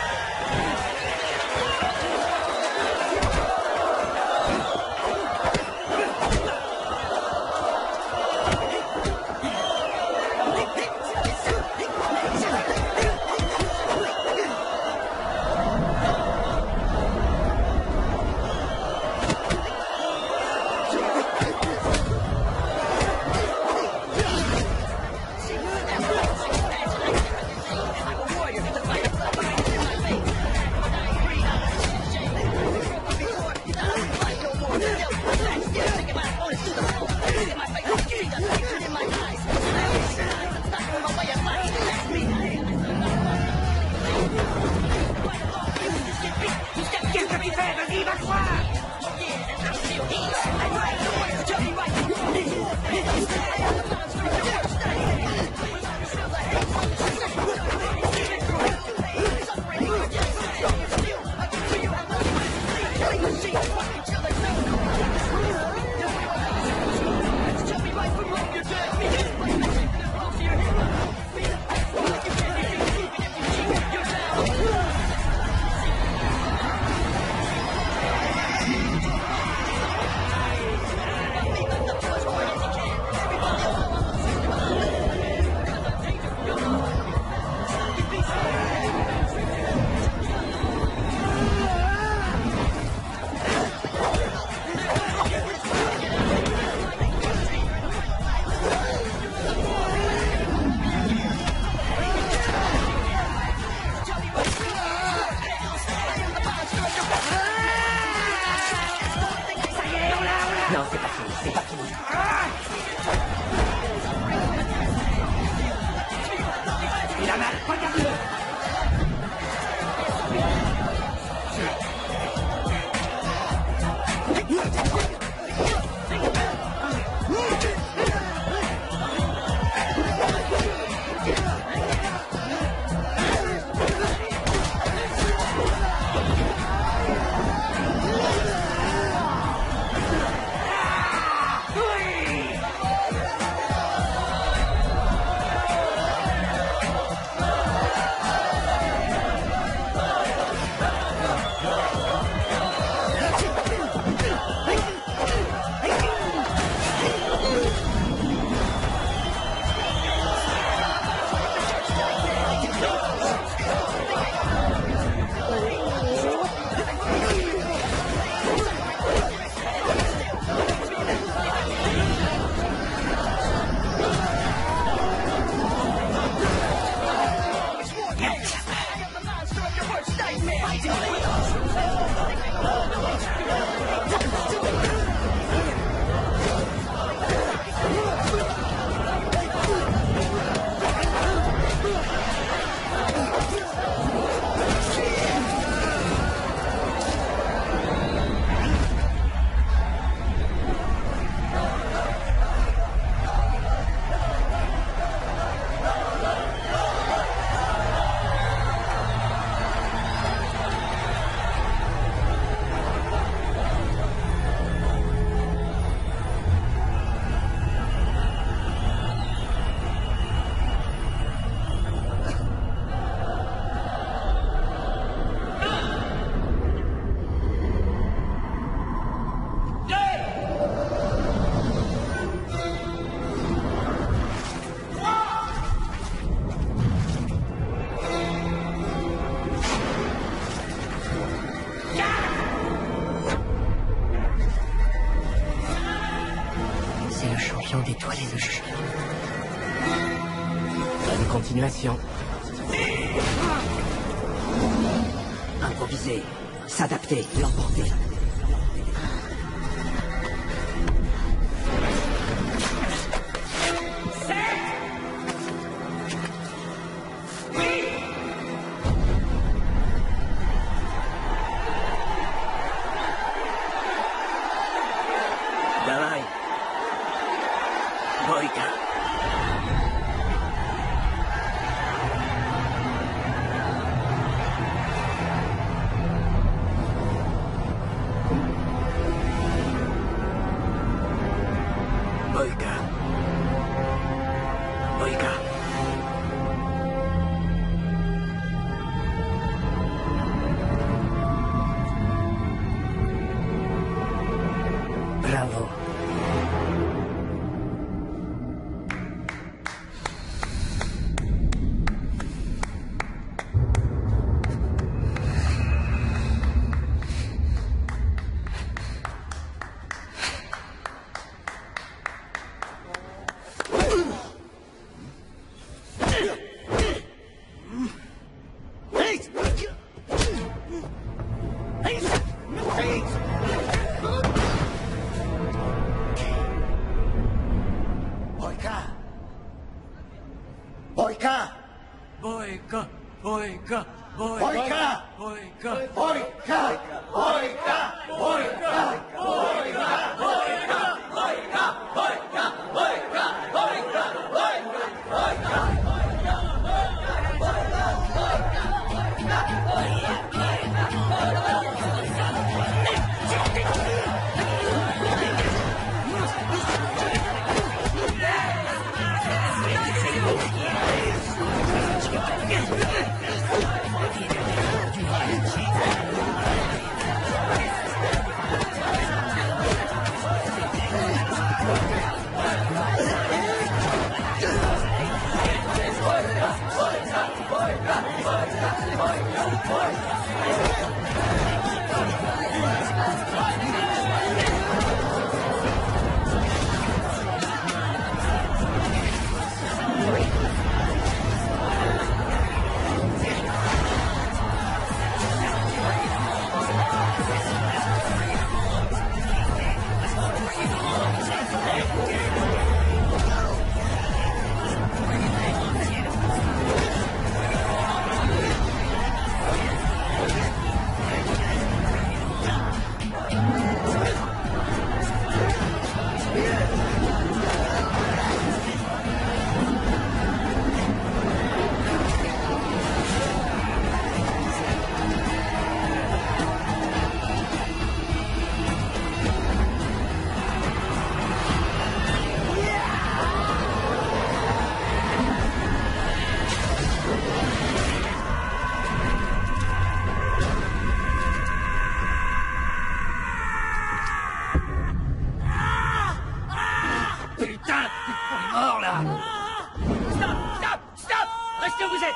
I: Qu'est-ce que tu fais? Vas-y, va te voir!
C: étoilé le jugement.
B: Bonne continuation.
F: Improviser, s'adapter, l'emporter.
A: Давай. Бойко. Бойко. Бойко.
C: Bravo.
G: Boyka!
A: Бойко. Бойко. Бойко.
G: Boyka!
A: Бойко.
G: Boyka! Boyka! Boyka!
A: Putain, on est mort là. Stop, stop, stop. Restez où vous êtes.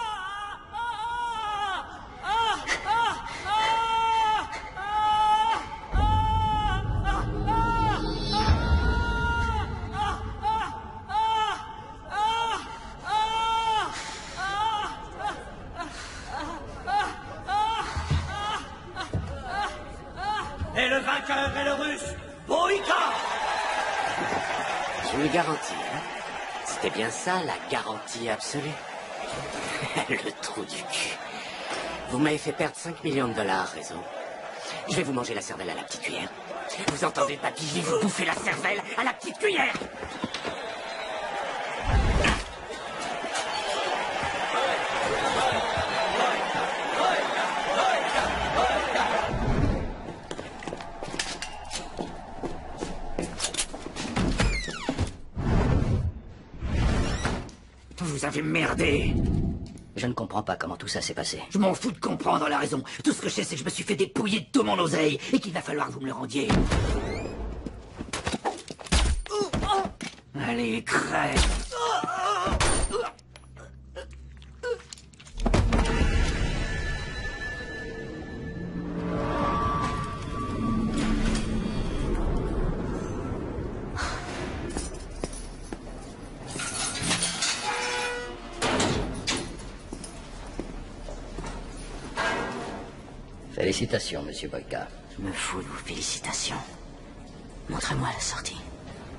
I: Et le vainqueur est le russe, Boyka!
B: Je vous le garantis, hein. C'était bien ça, la garantie absolue. Le trou du cul. Vous m'avez fait perdre 5 millions de dollars, Réseau. Je vais vous manger la cervelle à la petite cuillère. Vous entendez, papy, je vais vous bouffer la cervelle à la petite cuillère.
A: Vous avez merdé.
E: Je ne comprends pas comment tout ça s'est passé.
A: Je m'en fous de comprendre la raison. Tout ce que je sais, c'est que je me suis fait dépouiller de tout mon oseille et qu'il va falloir que vous me le rendiez. Allez, crève.
E: Félicitations, monsieur Boyka.
F: Je me fous de vos félicitations. Montrez-moi la sortie.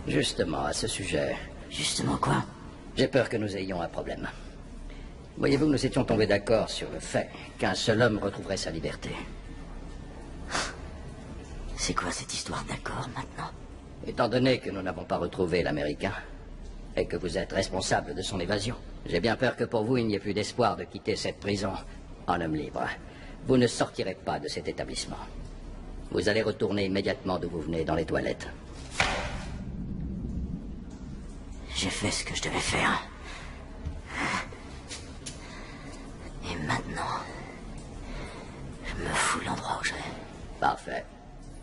E: Justement, à ce sujet...
F: Justement quoi?
E: J'ai peur que nous ayons un problème. Voyez-vous, nous étions tombés d'accord sur le fait qu'un seul homme retrouverait sa liberté.
F: C'est quoi cette histoire d'accord maintenant?
E: Étant donné que nous n'avons pas retrouvé l'Américain, et que vous êtes responsable de son évasion, j'ai bien peur que pour vous, il n'y ait plus d'espoir de quitter cette prison en homme libre. Vous ne sortirez pas de cet établissement. Vous allez retourner immédiatement d'où vous venez, dans les toilettes.
F: J'ai fait ce que je devais faire. Et maintenant, je me fous de l'endroit où je vais.
E: Parfait.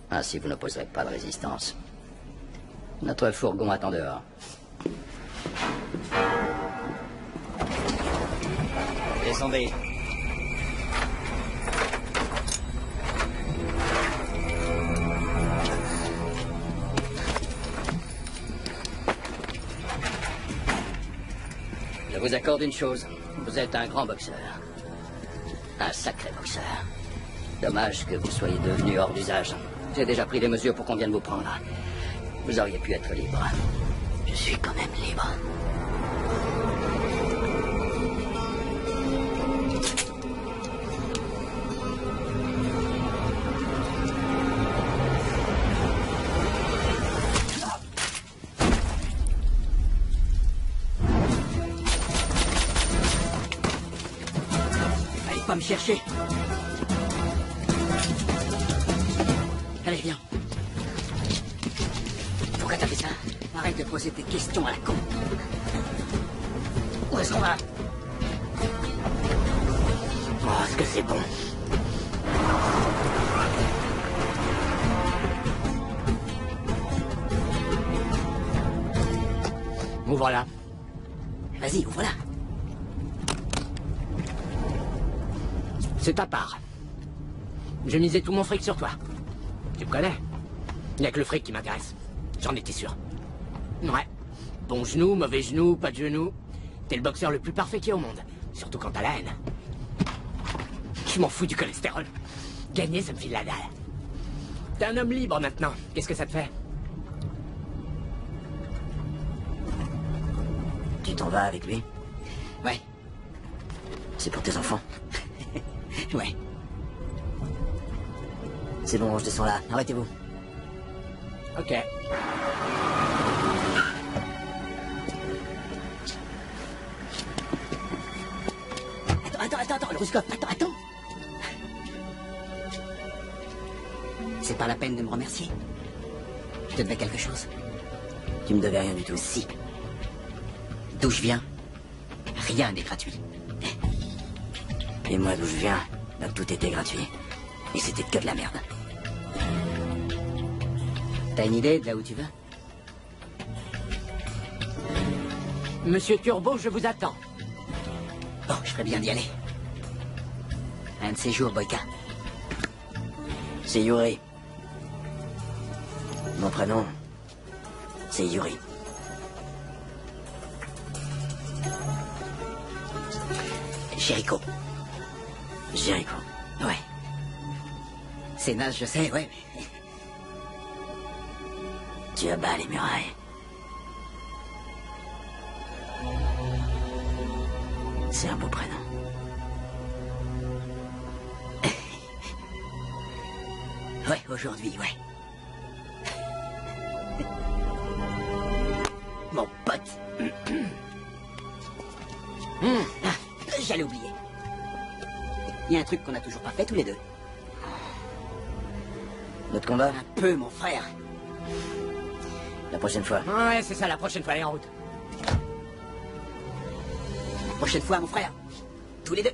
E: Ainsi, vous n'opposerez pas de résistance. Notre fourgon attend dehors.
D: Descendez.
E: Je vous accorde une chose. Vous êtes un grand boxeur. Un sacré boxeur. Dommage que vous soyez devenu hors d'usage. J'ai déjà pris les mesures pour qu'on vienne vous prendre. Vous auriez pu être libre.
F: Je suis quand même libre. Allez pas me chercher. Allez, viens. Pourquoi t'as fait ça? Arrête de poser des questions à la con. Où est-ce qu'on va? Oh, est-ce que c'est bon?
B: Ouvre-la.
F: Vas-y, ouvre-la.
B: C'est ta part. J'ai misé tout mon fric sur toi. Tu me connais? Il n'y a que le fric qui m'intéresse. J'en étais sûr. Ouais. Bon genou, mauvais genou, pas de genou. T'es le boxeur le plus parfait qu'il y ait au monde. Surtout quand t'as la haine. Je m'en fous du cholestérol. Gagner, ça me file la dalle. T'es un homme libre maintenant. Qu'est-ce que ça te fait?
F: Tu t'en vas avec lui? Ouais. C'est pour tes enfants? Ouais. C'est bon, je descends là. Arrêtez-vous.
B: Ok.
F: Attends, le Rouskov, attends. C'est pas la peine de me remercier. Je te devais quelque chose. Tu me devais rien du tout. Si. D'où je viens, rien n'est gratuit. Et moi, d'où je viens, là, tout était gratuit. Et c'était que de la merde. T'as une idée de là où tu vas?
B: Monsieur Turbo, je vous attends.
F: Bon, je ferais bien d'y aller. Un de ces jours, Boyka. C'est Yuri. Mon prénom, c'est Yuri. Jericho. Jericho, ouais. C'est naze, je sais, ouais. Tu abats les murailles. C'est un beau prénom. Ouais, aujourd'hui, ouais. Mon pote. J'allais oublier. Il y a un truc qu'on n'a toujours pas fait tous les deux. Notre combat? Un peu, mon frère. La prochaine fois.
B: Ouais, c'est ça, la prochaine fois, allez en route.
F: La prochaine fois, mon frère. Tous les deux.